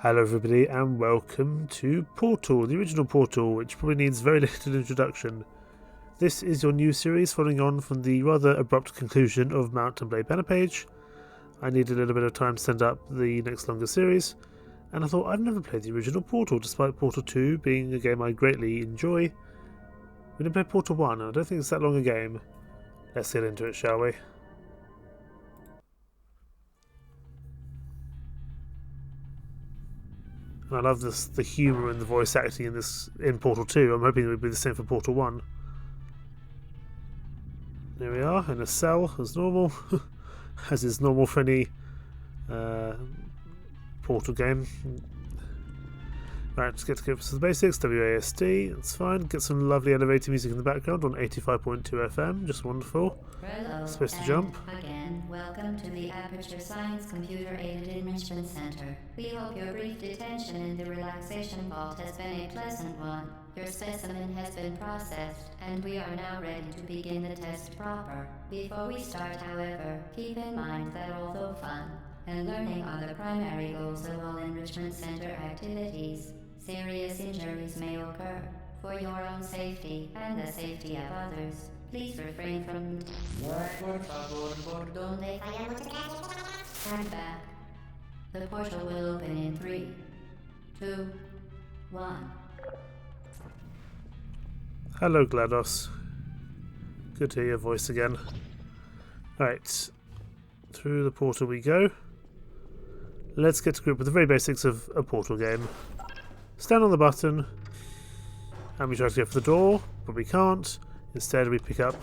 Hello everybody and welcome to Portal, the original Portal, which probably needs very little introduction. This is your new series following on from the rather abrupt conclusion of Mount and Blade banner page. I needed a little bit of time to send up the next longer series, and I thought I've never played the original Portal, despite Portal 2 being a game I greatly enjoy. We didn't play Portal 1, and I don't think it's that long a game. Let's get into it, shall we? And I love the humour and the voice acting in Portal 2. I'm hoping it would be the same for Portal 1. There we are, in a cell as normal, as is normal for any Portal game. Right, let's get to go for the basics. WASD, that's fine. Get some lovely elevator music in the background on 85.2 FM, just wonderful. Hello, Supposed to jump. Again, welcome to the Aperture Science Computer Aided Enrichment Center. We hope your brief detention in the relaxation vault has been a pleasant one. Your specimen has been processed, and we are now ready to begin the test proper. Before we start, however, keep in mind that although fun and learning are the primary goals of all Enrichment Center activities, serious injuries may occur. For your own safety and the safety of others, please refrain from stand back. The portal will open in 3, 2, 1. Hello, GLaDOS. Good to hear your voice again. Right, through the portal we go. Let's get to grip with the very basics of a Portal game. Stand on the button, and we try to go for the door, but we can't. Instead, we pick up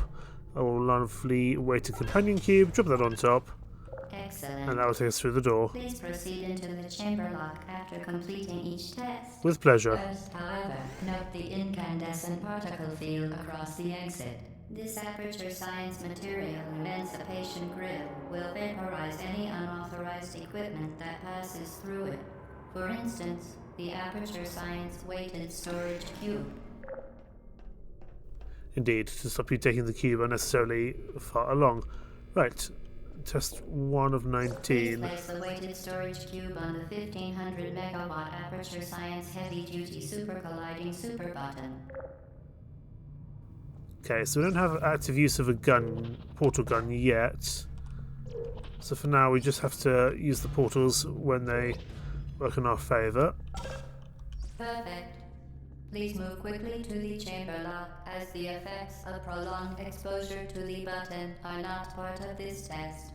a lovely weighted companion cube, drop that on top, Excellent. and that will take us through the door. Please proceed into the chamber lock after completing each test. With pleasure. First, however, note the incandescent particle field across the exit. This Aperture Science Material Emancipation Grill will vaporize any unauthorized equipment that passes through it. For instance, the Aperture Science Weighted Storage Cube. Indeed, to stop you taking the cube unnecessarily far along. Right, test 1 of 19. Please place the weighted storage cube on the 1500 megawatt Aperture Science Heavy Duty Super Colliding Super Button. Okay, so we don't have active use of a gun, portal gun yet. So for now we just have to use the portals when they work in our favour. Perfect. Please move quickly to the chamber lock, as the effects of prolonged exposure to the button are not part of this test.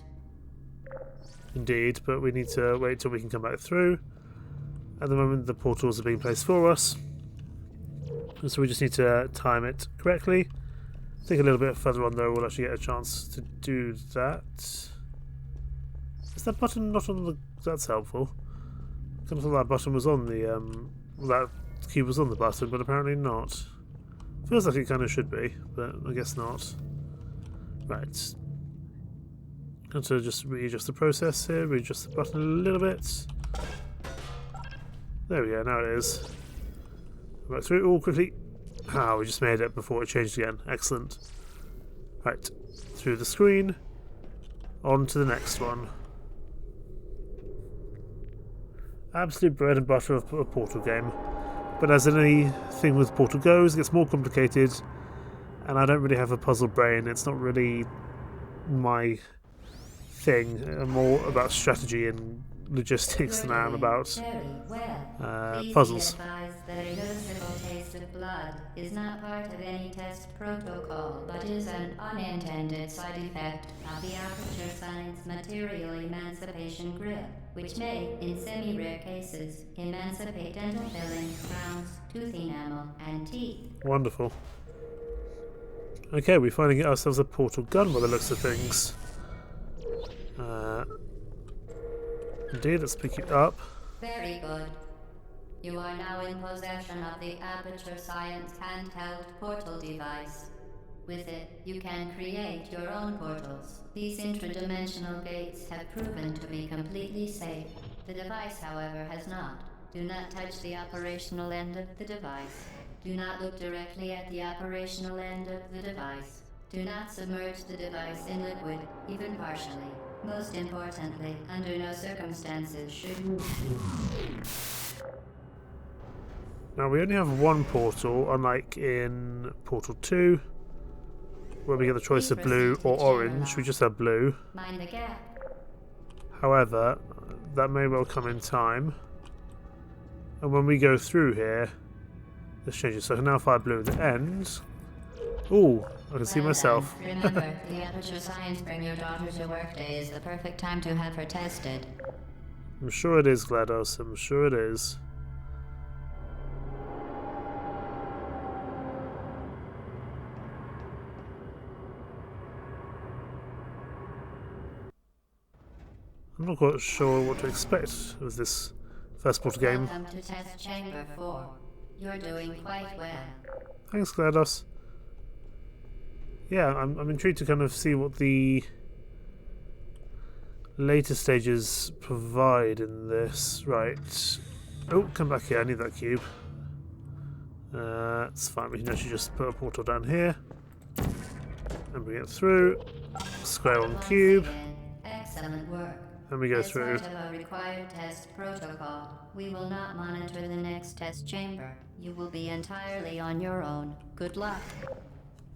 Indeed, but we need to wait till we can come back through. At the moment the portals are being placed for us, and so we just need to time it correctly. I think a little bit further on though we'll actually get a chance to do that. Is that button not on the... that's helpful. I kind of thought that button was on the... that cube was on the button, but apparently not. Feels like it kind of should be, but I guess not. Right. Going to just readjust the process here, readjust the button a little bit. There we go, now it is. Back through, all quickly. Ah, we just made it before it changed again. Excellent. Right, through the screen, on to the next one. Absolute bread and butter of a Portal game. But as anything with Portal goes, it gets more complicated, and I don't really have a puzzle brain. It's not really my thing. I'm more about strategy and logistics than I am about puzzles. That a noticeable taste of blood is not part of any test protocol, but is an unintended side effect of the Aperture Science Material Emancipation Grill, which may, in semi-rare cases, emancipate dental fillings, crowns, tooth enamel, and teeth. Wonderful. Okay, we finally get ourselves a portal gun by the looks of things. Indeed, let's pick it up. Very good. You are now in possession of the Aperture Science handheld portal device. With it, you can create your own portals. These intradimensional gates have proven to be completely safe. The device, however, has not. Do not touch the operational end of the device. Do not look directly at the operational end of the device. Do not submerge the device in liquid, even partially. Most importantly, under no circumstances should Now we only have one portal, unlike in Portal 2, where we get the choice of blue or orange. We just have blue. Mind the gap. However, that may well come in time. And when we go through here, this changes. So I can now fire blue at the end. Ooh, I can see myself. Remember, the Aperture Science Bring Your Daughter to Work Day is the perfect time to have her tested. I'm sure it is, GLaDOS. I'm sure it is. I'm not quite sure what to expect of this first Portal game. Welcome to Test Chamber 4. You're doing quite well. Thanks, GLaDOS. Yeah, I'm intrigued to kind of see what the later stages provide in this. Right. Oh, come back here. I need that cube. It's fine. We can actually just put a portal down here. And bring it through. Square on cube. Excellent work. And we go As through. part of a required test protocol, we will not monitor the next test chamber. You will be entirely on your own. Good luck.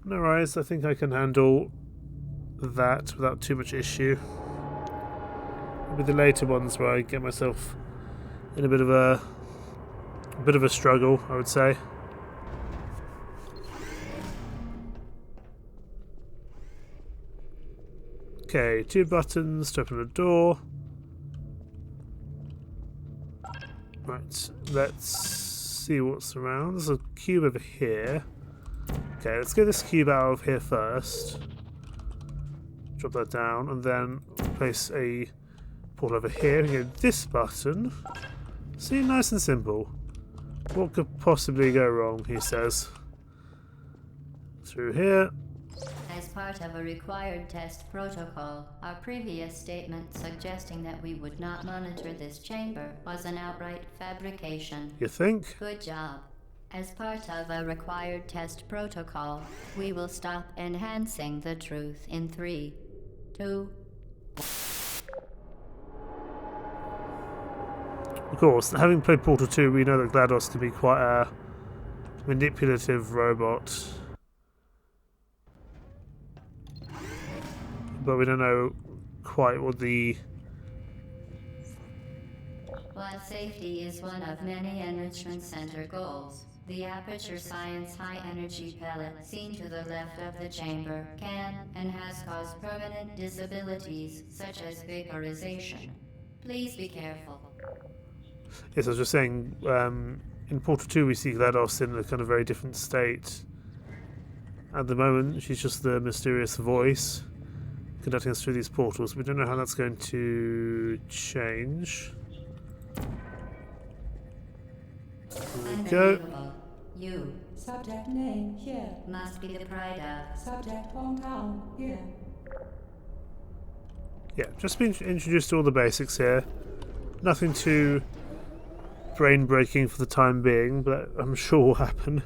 No worries. I think I can handle that without too much issue. With the later ones where I get myself in a bit of a struggle, I would say. Okay, 2 buttons to open a door. Right, let's see what's around. There's a cube over here. Okay, let's get this cube out of here first. Drop that down, and then place a portal over here. We get this button. See, nice and simple. What could possibly go wrong, he says. Through here. As part of a required test protocol, our previous statement suggesting that we would not monitor this chamber was an outright fabrication. You think? Good job. As part of a required test protocol, we will stop enhancing the truth in 3, 2. Of course, having played Portal 2, we know that GLaDOS can be quite a manipulative robot. But we don't know quite what the... While safety is one of many Enrichment Center goals, the Aperture Science High Energy Pellet seen to the left of the chamber can and has caused permanent disabilities such as vaporization. Please be careful. Yes, I was just saying, in Portal 2 we see GLaDOS in a kind of very different state. At the moment, she's just the mysterious voice conducting us through these portals. We don't know how that's going to change. There we go. Unbelievable. You Subject name here. must be the pride of. Subject hometown here. Yeah, just been introduced to all the basics here. Nothing too brain-breaking for the time being, but I'm sure will happen.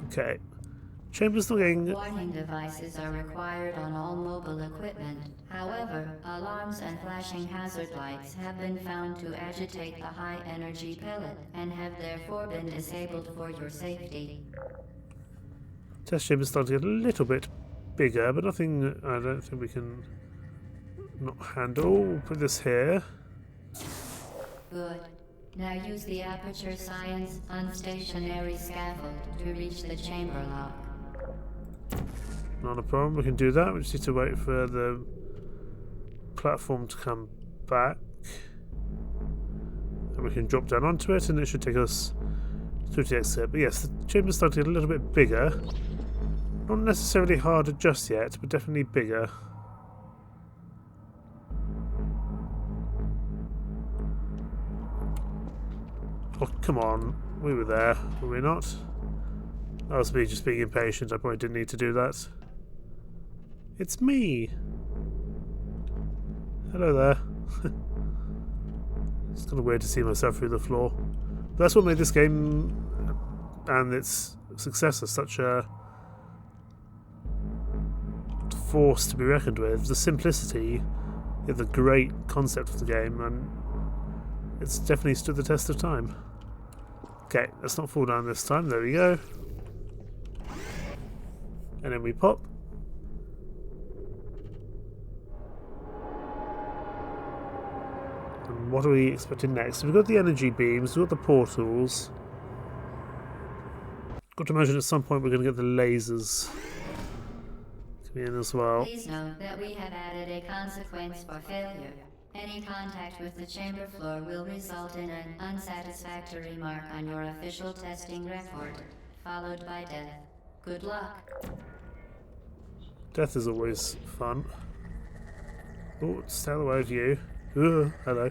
Okay. Chamber's not getting... Warning devices are required on all mobile equipment. However, alarms and flashing hazard lights have been found to agitate the high energy pellet and have therefore been disabled for your safety. Test chamber's starting to get a little bit bigger, but nothing I don't think we can not handle. We'll put this here. Good. Now use the Aperture Science unstationary scaffold to reach the chamber lock. Not a problem, we can do that. We just need to wait for the platform to come back. And we can drop down onto it and it should take us through to the exit. But yes, the chamber's starting to get a little bit bigger. Not necessarily harder just yet, but definitely bigger. Oh, come on. We were there, were we not? That was me just being impatient. I probably didn't need to do that. It's me! Hello there. It's kind of weird to see myself through the floor. But that's what made this game and its successor such a force to be reckoned with. The simplicity, the great concept of the game, and it's definitely stood the test of time. Okay, let's not fall down this time. There we go. And then we pop. And what are we expecting next? We've got the energy beams, we've got the portals. Got to imagine at some point we're going to get the lasers coming in as well. Please note that we have added a consequence for failure. Any contact with the chamber floor will result in an unsatisfactory mark on your official testing record, followed by death. Good luck. Death is always fun. Oh, stay out of the way of you. Ooh, hello.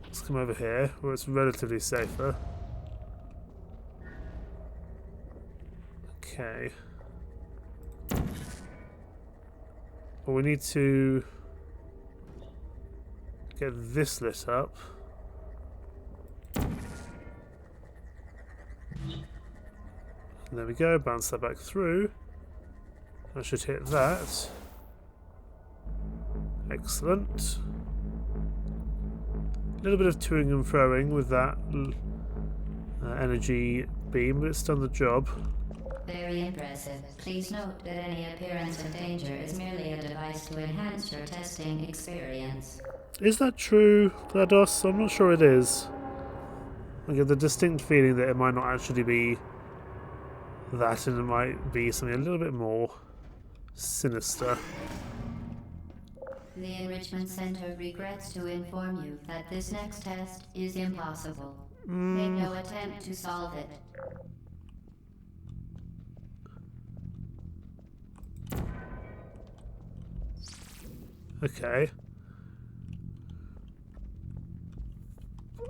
Let's come over here, where it's relatively safer. Okay. Well, we need to get this lit up. And there we go, bounce that back through. I should hit that. Excellent. A little bit of toing and froing with that energy beam, but it's done the job. Very impressive. Please note that any appearance of danger is merely a device to enhance your testing experience. Is that true, GLaDOS? I'm not sure it is. I get the distinct feeling that it might not actually be that, and it might be something a little bit more sinister. The Enrichment Center regrets to inform you that this next test is impossible. Make no attempt to solve it. Okay.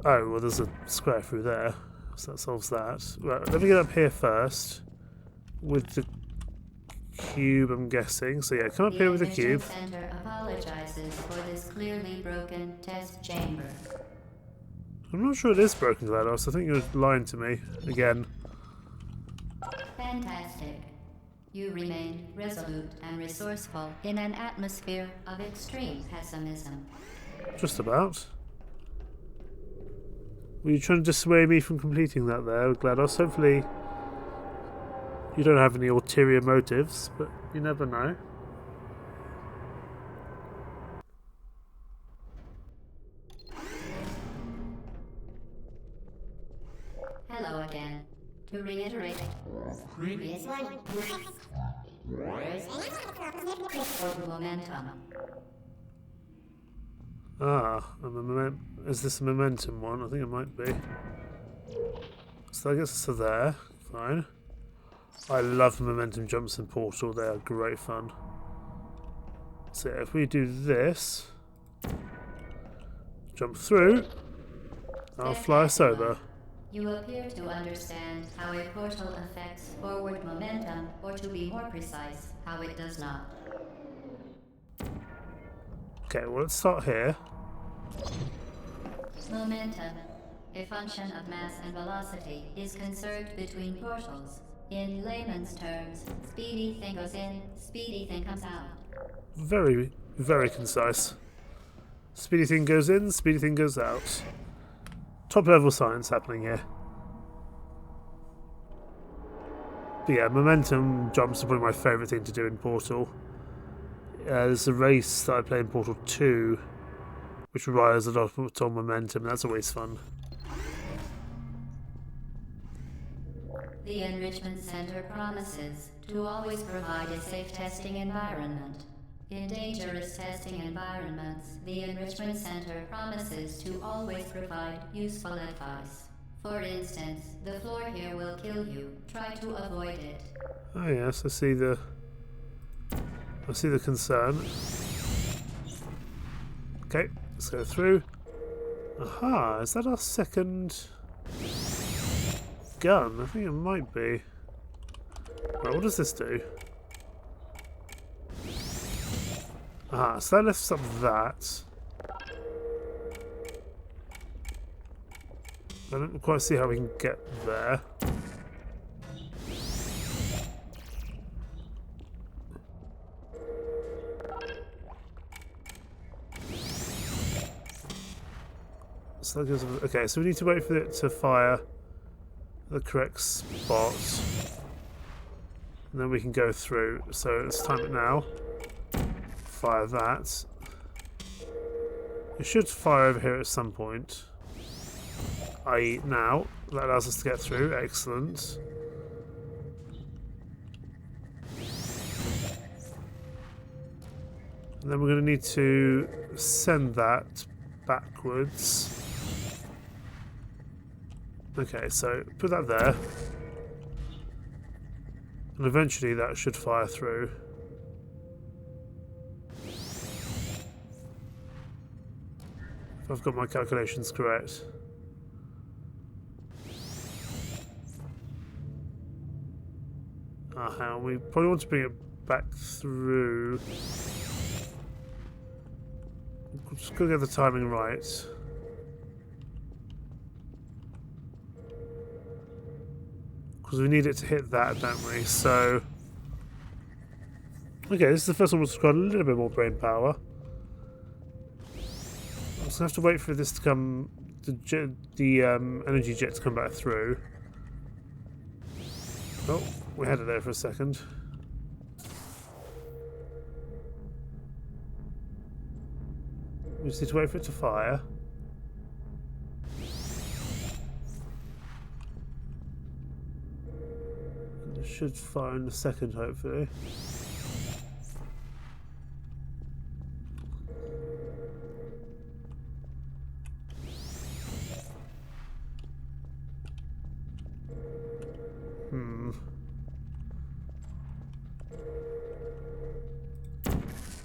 Oh, well, there's a square through there, so that solves that. Right, let me get up here first with the cube, I'm guessing. So yeah, come up here with the cube. The Enrichment Center apologizes for this clearly broken test chamber. I'm not sure it is broken, GLaDOS. I think you're lying to me again. Fantastic. You remain resolute and resourceful in an atmosphere of extreme pessimism. Just about. Were you trying to dissuade me from completing that there, GLaDOS? Hopefully you don't have any ulterior motives, but you never know. Hello again. To reiterate, previous one. Momentum. Ah, is this a momentum one? I think it might be. So I guess it's there. Fine. I love momentum jumps in Portal. They are great fun. So if we do this, jump through, I'll fly us over. You appear to understand how a portal affects forward momentum, or to be more precise, how it does not. Okay, well, let's start here. Momentum, a function of mass and velocity, is conserved between portals. In layman's terms, speedy thing goes in, speedy thing comes out. Very, very concise. Speedy thing goes in, speedy thing goes out. Top level science happening here. But yeah, momentum jumps are probably my favourite thing to do in Portal. There's a race that I play in Portal 2, which relies a lot on momentum. That's always fun. The Enrichment Center promises to always provide a safe testing environment. In dangerous testing environments, the Enrichment Center promises to always provide useful advice. For instance, the floor here will kill you. Try to avoid it. Oh yes, I see the concern. Okay, let's go through. Aha, is that our second gun? I think it might be. Right, what does this do? Ah, so that lifts up that. I don't quite see how we can get there. So that gives us, okay, so we need to wait for it to fire the correct spot. And then we can go through. So let's time it now. Fire that. It should fire over here at some point. I.e. now. That allows us to get through. Excellent. And then we're going to need to send that backwards. Okay, so put that there. And eventually that should fire through. If I've got my calculations correct. We probably want to bring it back through. Just gotta get the timing right. Because we need it to hit that, don't we? So... okay, this is the first one which got a little bit more brain power. I'm just gonna have to wait for this to come... the energy jet to come back through. Oh, we had it there for a second. We just need to wait for it to fire. And it should fire in a second, hopefully.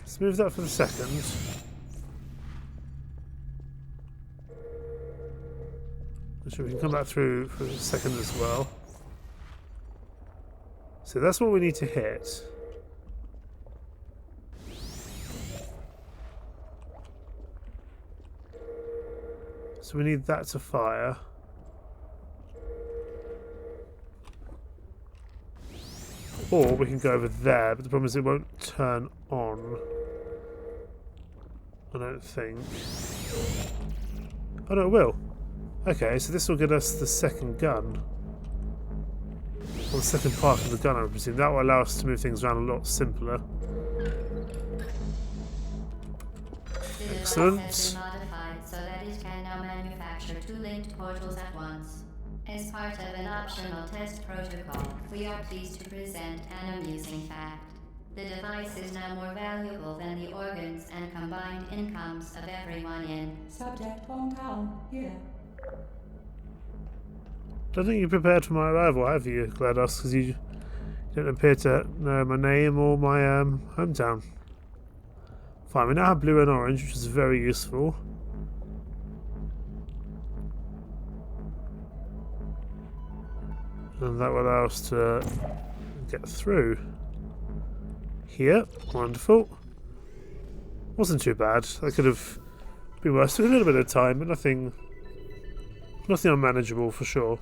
Let's move that for the second. So we can come back through for the second as well. So that's what we need to hit. So we need that to fire. Or we can go over there, but the problem is it won't turn on. I don't think. Oh no, it will. Okay, so this will get us the second gun. Or the second part of the gun, I would presume. That will allow us to move things around a lot simpler. The Excellent. device has been modified so that it can now manufacture 2 linked portals at once. As part of an optional test protocol, we are pleased to present an amusing fact. The device is now more valuable than the organs and combined incomes of everyone in. Subject hometown, here. Don't think you're prepared for my arrival, have you, GLaDOS? Because you don't appear to know my name or my hometown. Fine, we now have blue and orange, which is very useful. And that will allow us to get through. Here, wonderful. Wasn't too bad. That could have been worse. Took a little bit of time, but nothing unmanageable for sure.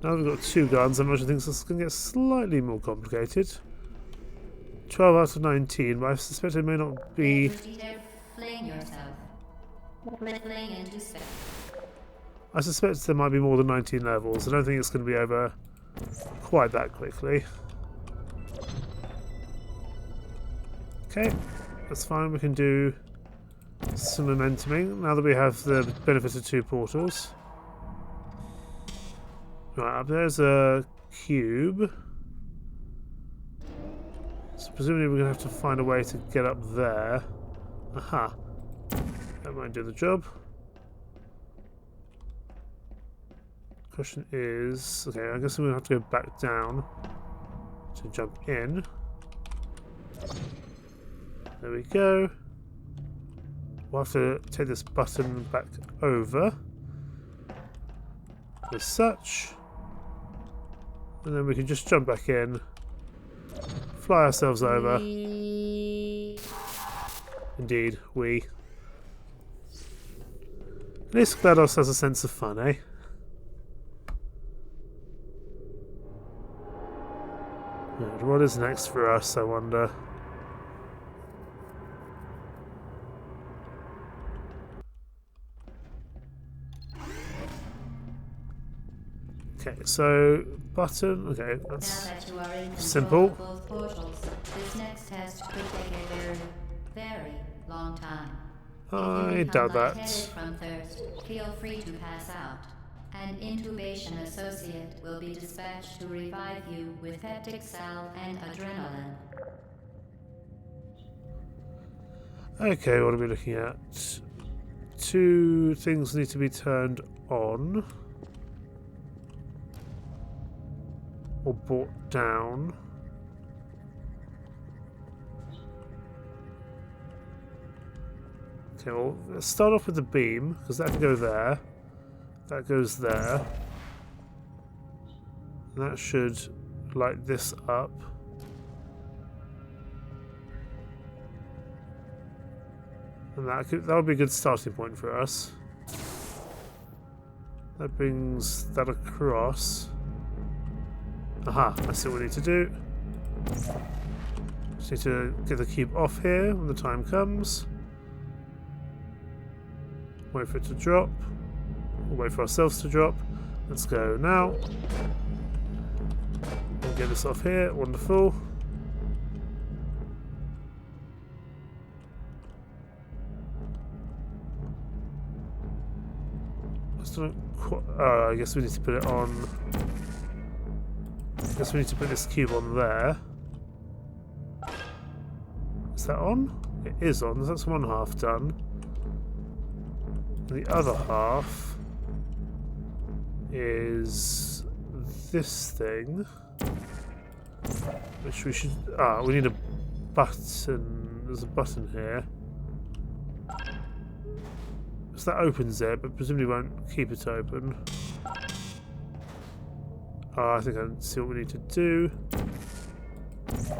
Now we've got 2 guns, I imagine things are going to get slightly more complicated. 12 out of 19, but I suspect it may not be... Fling yourself. Fling into space. I suspect there might be more than 19 levels. I don't think it's going to be over quite that quickly. Okay, that's fine. We can do some momentuming now that we have the benefit of 2 portals. Right, up there's a cube. So presumably we're going to have to find a way to get up there. Aha. That might do the job. Question is... okay, I guess we're going to have to go back down to jump in. There we go. We'll have to take this button back over. As such. And then we can just jump back in. Fly ourselves over. Indeed, we. At least GLaDOS has a sense of fun, eh? What is next for us, I wonder? Okay, so button. Okay, Now that's that you are in control simple. of both portals, this next test could take a very, very long time. If I you become doubt that. lightheaded from thirst, feel free to pass out. An intubation associate will be dispatched to revive you with peptic salve and adrenaline. Okay, what are we looking at? 2 things need to be turned on. Or brought down. Okay, well, let's start off with the beam, because that can go there. That goes there. And that should light this up. And that would be a good starting point for us. That brings that across. Aha, I see what we need to do. Just need to get the cube off here when the time comes. Wait for it to drop. We'll wait for ourselves to drop. Let's go now. We'll get this off here. Wonderful. I guess we need to put it on. I guess we need to put this cube on there. Is that on? It is on. That's one half done. And the other half is this thing, which we should. We need a button. There's a button here. So that opens it, but presumably won't keep it open. I think I see what we need to do.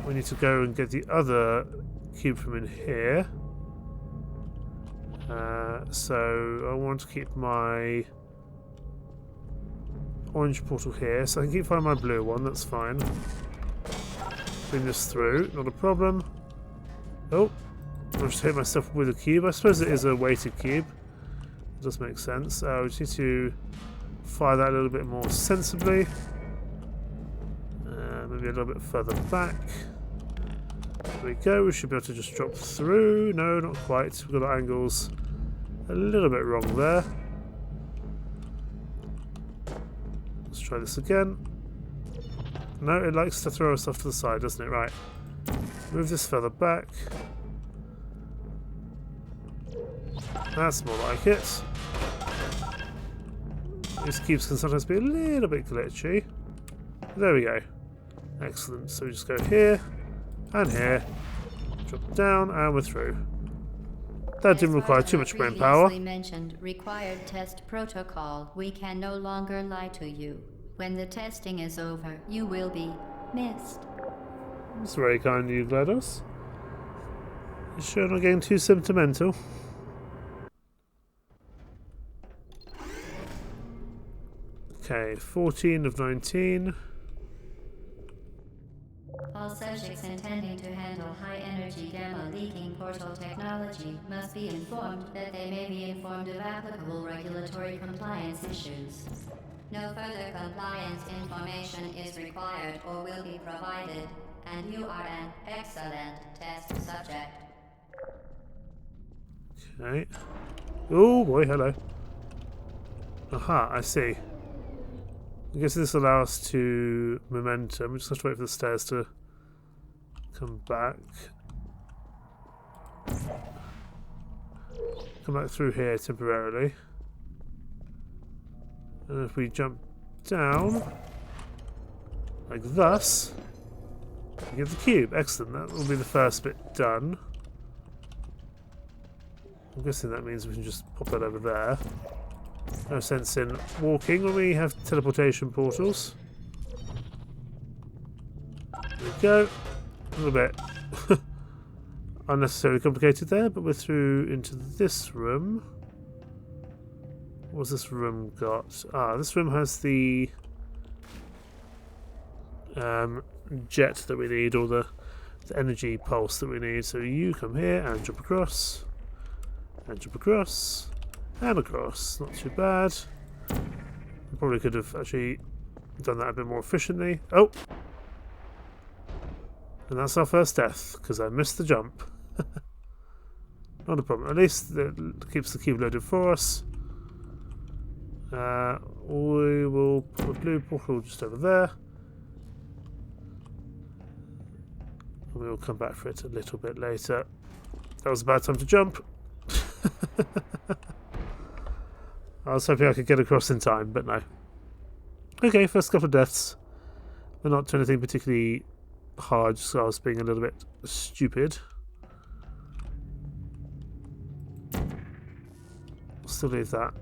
We need to go and get the other cube from in here. So I want to keep my orange portal here, so I can keep finding my blue one, that's fine. Bring this through, not a problem. Oh, I'll just hit myself with a cube. I suppose it is a weighted cube. It does make sense. We just need to fire that a little bit more sensibly. Maybe a little bit further back. There we go. We should be able to just drop through. No, not quite. We've got our angles a little bit wrong there. Let's try this again. No, it likes to throw us off to the side, doesn't it? Right. Move this further back. That's more like it. These cubes can sometimes be a little bit glitchy. There we go. Excellent. So we just go here and here, drop down, and we're through. That didn't require too much brain power. Previously mentioned required test protocol. We can no longer lie to you. When the testing is over, you will be missed. That's very kind of you, GLaDOS. You sure not getting too sentimental? Okay, 14 of 19. All subjects intending to handle high-energy gamma-leaking portal technology must be informed that they may be informed of applicable regulatory compliance issues. No further compliance information is required or will be provided, and you are an excellent test subject. Okay. Oh boy, hello. Aha, I see. I guess this allows us to momentum. We just have to wait for the stairs to come back. Come back through here temporarily. And if we jump down, like thus, we get the cube. Excellent. That will be the first bit done. I'm guessing that means we can just pop that over there. No sense in walking when we have teleportation portals. There we go. A little bit unnecessarily complicated there, but we're through into this room. What's this room got? This room has the jet that we need, or the energy pulse that we need. So you come here and jump across, and jump across, and across. Not too bad. I probably could have actually done that a bit more efficiently. Oh! And that's our first death, because I missed the jump. Not a problem. At least it keeps the cube loaded for us. We will put the blue portal just over there. And we will come back for it a little bit later. That was a bad time to jump. I was hoping I could get across in time, but no. Okay, first couple of deaths. They're not to anything particularly hard, just so I was being a little bit stupid. Still leave that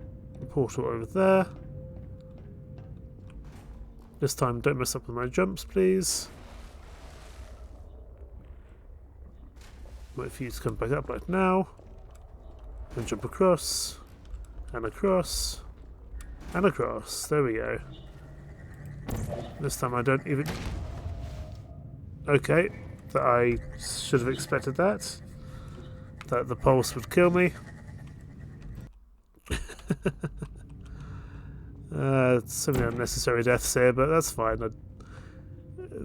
portal over there. This time don't mess up with my jumps, please. Wait for you to come back up right now. And jump across. And across. And across. There we go. This time I don't even... Okay. That I should have expected that. That the pulse would kill me. So many unnecessary deaths here, but that's fine.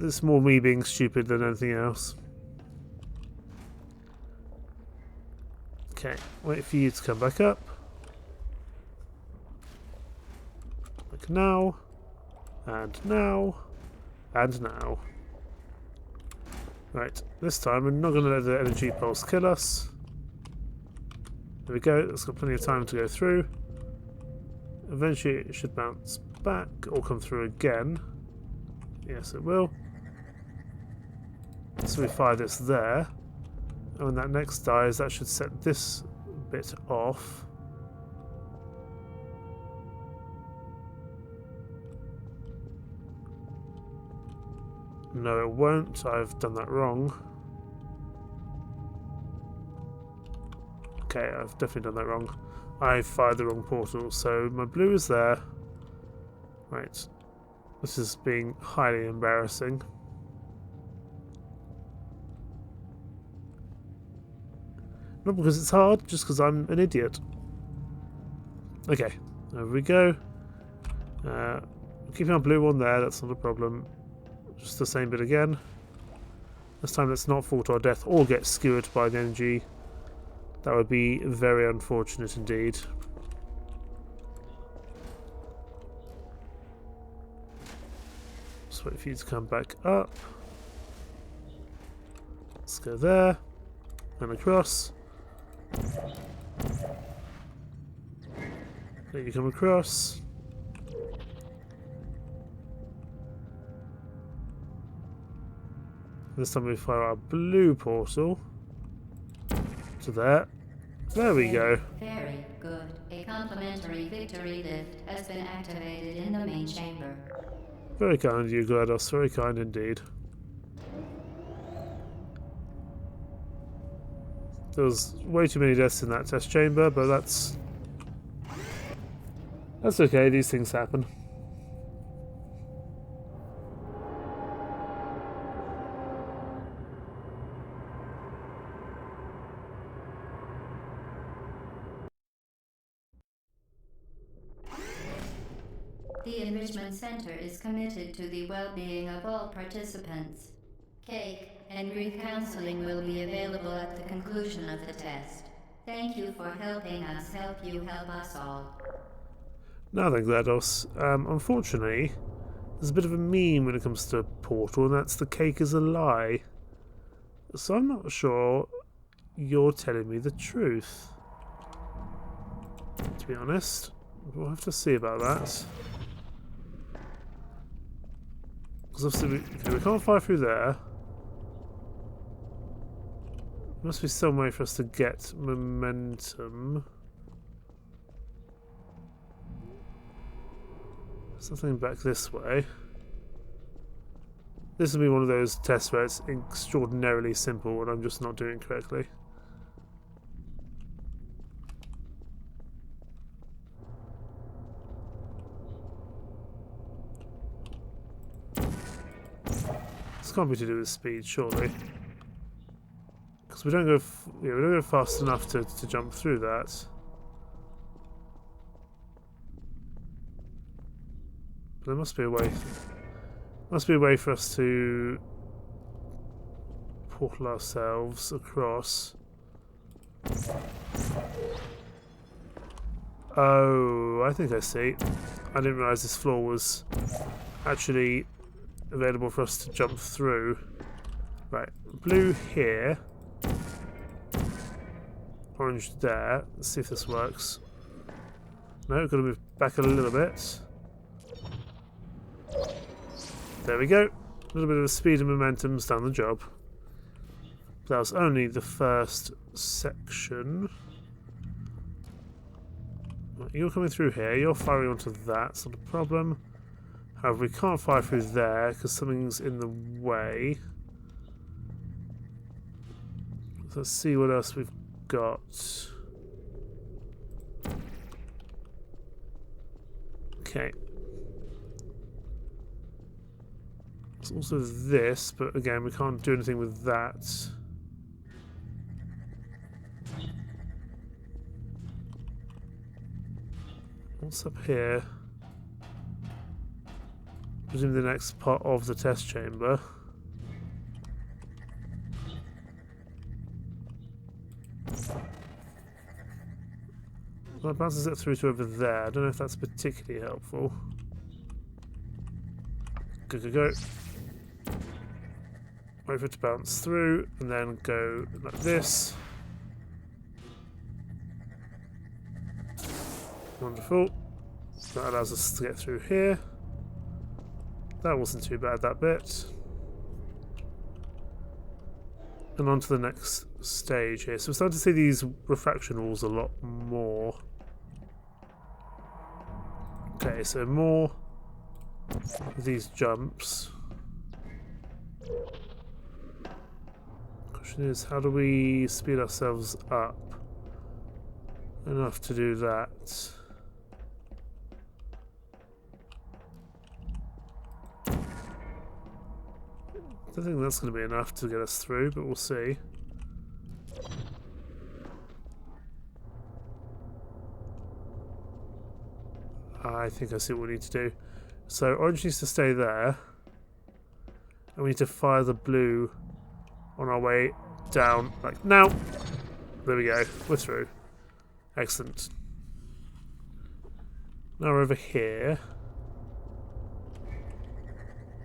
It's more me being stupid than anything else. Okay, wait for you to come back up. Like now. And now. And now. Right, this time we're not going to let the energy pulse kill us. There we go, that's got plenty of time to go through. Eventually it should bounce back or come through again. Yes, it will. So we fire this there. And when that next dies, that should set this bit off. No, it won't. I've done that wrong. Okay, I've definitely done that wrong. I fired the wrong portal, so my blue is there. Right. This is being highly embarrassing. Not because it's hard, just because I'm an idiot. Okay, there we go. Keeping our blue one there, that's not a problem. Just the same bit again. This time let's not fall to our death or get skewered by the energy. That would be very unfortunate indeed. Just wait for you to come back up. Let's go there. And across. Let you come across. This time we fire our blue portal to there. There we go. Very good. A complimentary victory lift has been activated in the main chamber. Very kind of you, GLaDOS. Very kind indeed. There was way too many deaths in that test chamber, but that's okay. These things happen. The Enrichment Center is committed to the well-being of all participants. Cake and grief counseling will be available at the conclusion of the test. Thank you for helping us help you help us all. Now then, GLaDOS. Unfortunately, there's a bit of a meme when it comes to Portal, and that's the cake is a lie. So I'm not sure you're telling me the truth. To be honest, we'll have to see about that. Because obviously we can't fire through there. There must be some way for us to get momentum. Something back this way. This will be one of those tests where it's extraordinarily simple and I'm just not doing it correctly. Let's can't be to do with speed, surely. Because we don't go, we don't go fast enough to jump through that. But there must be a way. Must be a way for us to portal ourselves across. Oh, I think I see. I didn't realise this floor was actually available for us to jump through. Right, blue here. Orange there. Let's see if this works. No, got to move back a little bit. There we go. A little bit of speed and momentum's done the job. That was only the first section. Right, you're coming through here. You're firing onto that. It's not a problem. However, we can't fire through there because something's in the way. So let's see what else we've got. Okay. There's also this, but again, we can't do anything with that. What's up here? Presumably the next part of the test chamber. Well, it bounces it through to over there. I don't know if that's particularly helpful. Go, go, go. Wait for it to bounce through, and then go like this. Wonderful. That allows us to get through here. That wasn't too bad, that bit. And on to the next stage here. So we're starting to see these refraction walls a lot more. Okay, so more of these jumps. Question is, how do we speed ourselves up enough to do that? I don't think that's going to be enough to get us through, but we'll see. I think I see what we need to do. So orange needs to stay there, and we need to fire the blue on our way down, like now. There we go, we're through. Excellent. Now we're over here.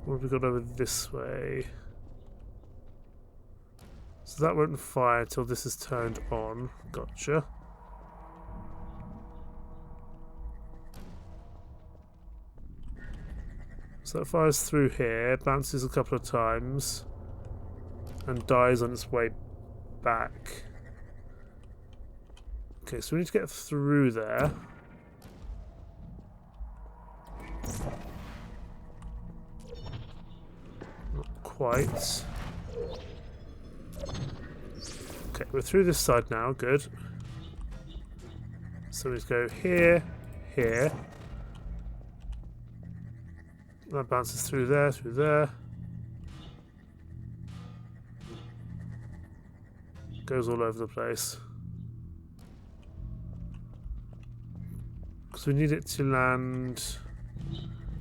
What have we got over this way? So that won't fire until this is turned on. Gotcha. So that fires through here, bounces a couple of times, and dies on its way back. Okay, so we need to get through there. Not quite. Okay, we're through this side now, good. So we just go here, here. That bounces through there, through there. Goes all over the place. Because we need it to land...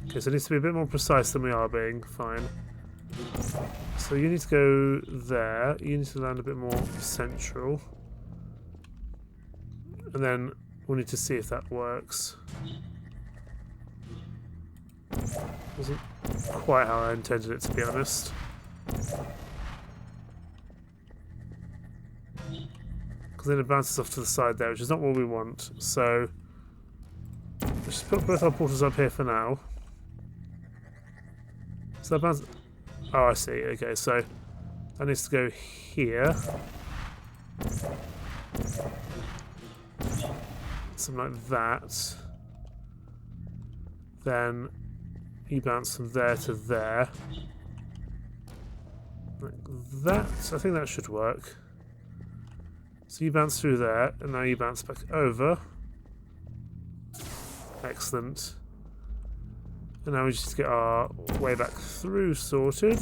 Okay, so it needs to be a bit more precise than we are being. Fine. So you need to go there. You need to land a bit more central. And then we'll need to see if that works. Wasn't quite how I intended it, to be honest. Because then it bounces off to the side there, which is not what we want. So let's just put both our portals up here for now. So that bounces... Oh, I see. Okay, so that needs to go here. Something like that. Then you bounce from there to there. Like that. I think that should work. So you bounce through there, and now you bounce back over. Excellent. And now we just get our way back through sorted.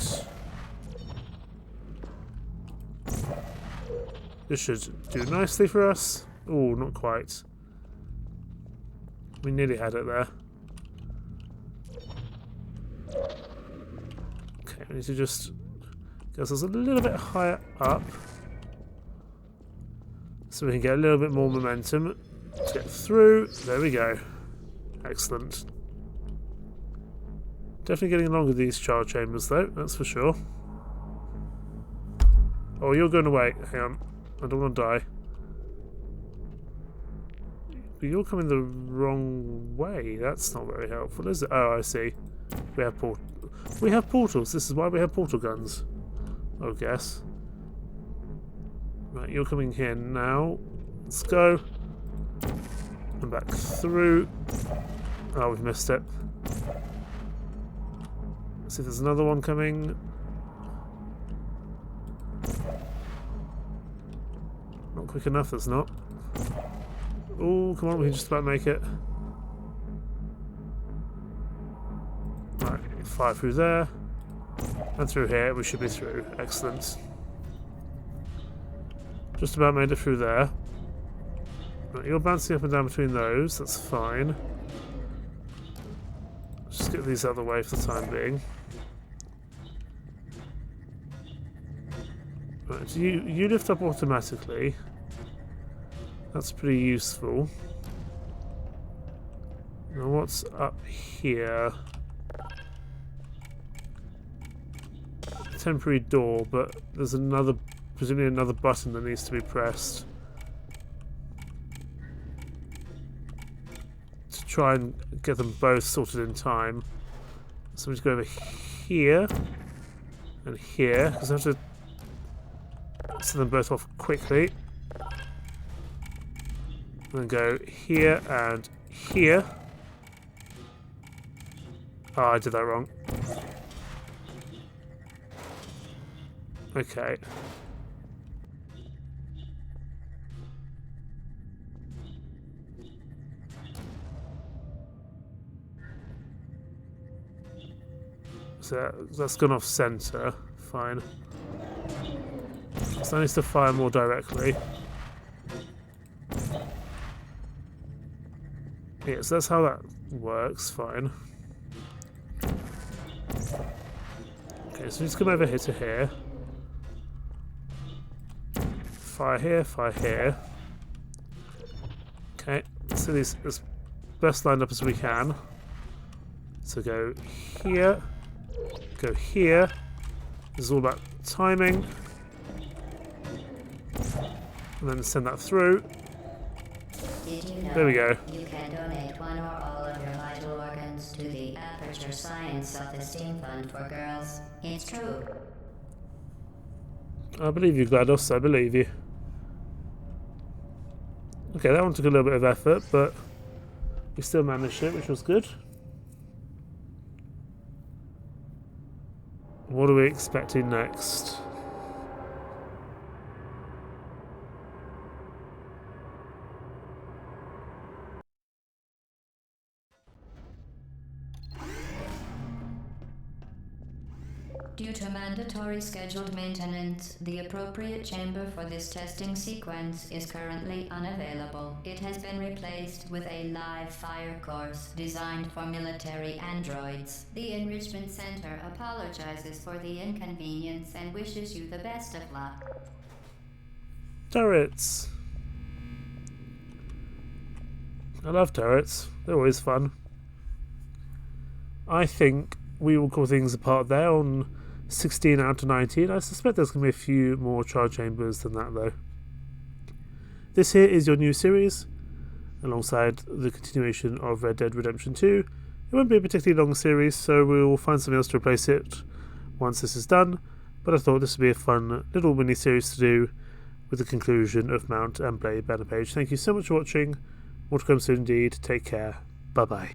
This should do nicely for us. Oh, not quite. We nearly had it there. Okay, we need to just get ourselves a little bit higher up so we can get a little bit more momentum to get through. There we go. Excellent. Definitely getting along with these child chambers though, that's for sure. Oh, you're going away. Hang on. I don't want to die. But you're coming the wrong way. That's not very helpful, is it? Oh, I see. We have portals. This is why we have portal guns, I guess. Right, you're coming here now. Let's go. And back through. Oh, we've missed it. Let's see if there's another one coming. Not quick enough, there's not. Oh, come on, we can just about make it. Right, fire through there. And through here, we should be through. Excellent. Just about made it through there. Right, you're bouncing up and down between those, that's fine. Just get these out of the way for the time being. Right, you lift up automatically. That's pretty useful. Now what's up here? Temporary door, but there's another, presumably another button that needs to be pressed to try and get them both sorted in time. So we just go over here and here, because I have to set them both off quickly. And then go here and here. Oh, I did that wrong. Okay. So that's gone off center. Fine. So I need to fire more directly. Yeah, so that's how that works. Fine. Okay, so just come over here to here. Fire here, fire here. Okay, so these as best lined up as we can. So go here, go here. This is all about timing. And then send that through. Did you know There we go. you can donate one or all of your vital organs to the Aperture Science Self-Esteem Fund for Girls? It's true. I believe you, GLaDOS, I believe you. Okay, that one took a little bit of effort, but we still managed it, which was good. What are we expecting next? Due to mandatory scheduled maintenance, the appropriate chamber for this testing sequence is currently unavailable. It has been replaced with a live fire course designed for military androids. The Enrichment Center apologizes for the inconvenience and wishes you the best of luck. Turrets! I love turrets. They're always fun. I think we will call things apart there on 16 out of 19. I suspect there's going to be a few more child chambers than that though. This here is your new series, alongside the continuation of Red Dead Redemption 2. It won't be a particularly long series, so we'll find something else to replace it once this is done, but I thought this would be a fun little mini-series to do with the conclusion of Mount and Blade banner page. Thank you so much for watching. More to come soon indeed. Take care. Bye bye.